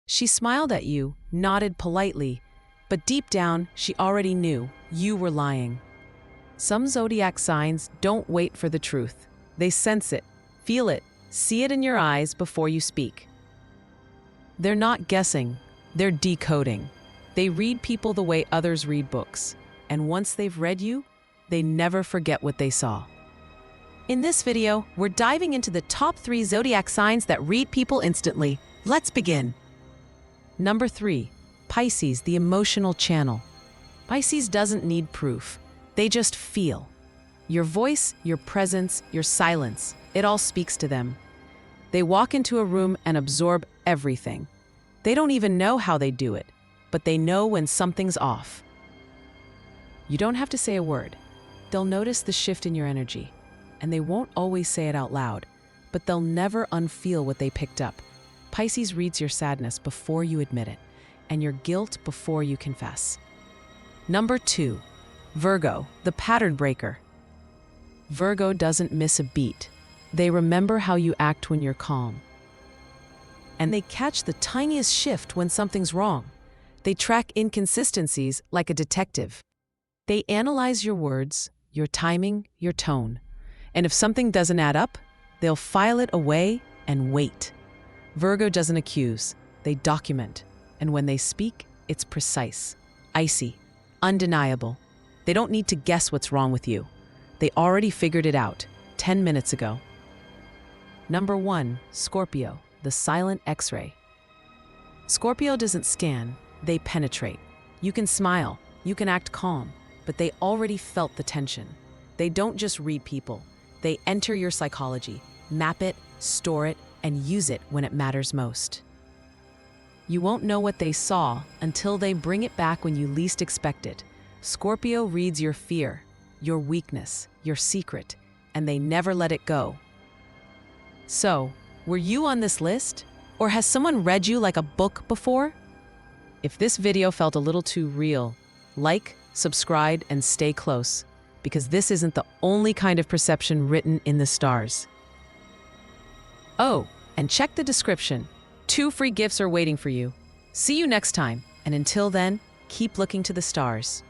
She smiled at you, nodded politely, but deep down, she already knew you were lying. Some zodiac signs don't wait for the truth. They sense it, feel it, see it in your eyes before you speak. They're not guessing, they're decoding. They read people the way others read books, and once they've read you, they never forget what they saw. In this video, we're diving into the top 3 zodiac signs that read people instantly. Let's begin. Number 3, Pisces, the emotional channel. Pisces doesn't need proof. They just feel. Your voice, your presence, your silence, it all speaks to them. They walk into a room and absorb everything. They don't even know how they do it, but they know when something's off. You don't have to say a word. They'll notice the shift in your energy, and they won't always say it out loud, but they'll never unfeel what they picked up. Pisces reads your sadness before you admit it, and your guilt before you confess. Number 2, Virgo, the pattern breaker. Virgo doesn't miss a beat. They remember how you act when you're calm. And they catch the tiniest shift when something's wrong. They track inconsistencies like a detective. They analyze your words, your timing, your tone. And if something doesn't add up, they'll file it away and wait. Virgo doesn't accuse, they document. And when they speak, it's precise, icy, undeniable. They don't need to guess what's wrong with you. They already figured it out 10 minutes ago. Number 1, Scorpio, the silent X-ray. Scorpio doesn't scan, they penetrate. You can smile, you can act calm, but they already felt the tension. They don't just read people. They enter your psychology, map it, store it, and use it when it matters most. You won't know what they saw until they bring it back when you least expect it. Scorpio reads your fear, your weakness, your secret, and they never let it go. So, were you on this list? Or has someone read you like a book before? If this video felt a little too real, like, subscribe, and stay close, because this isn't the only kind of perception written in the stars. Oh, and check the description. 2 free gifts are waiting for you. See you next time, and until then, keep looking to the stars.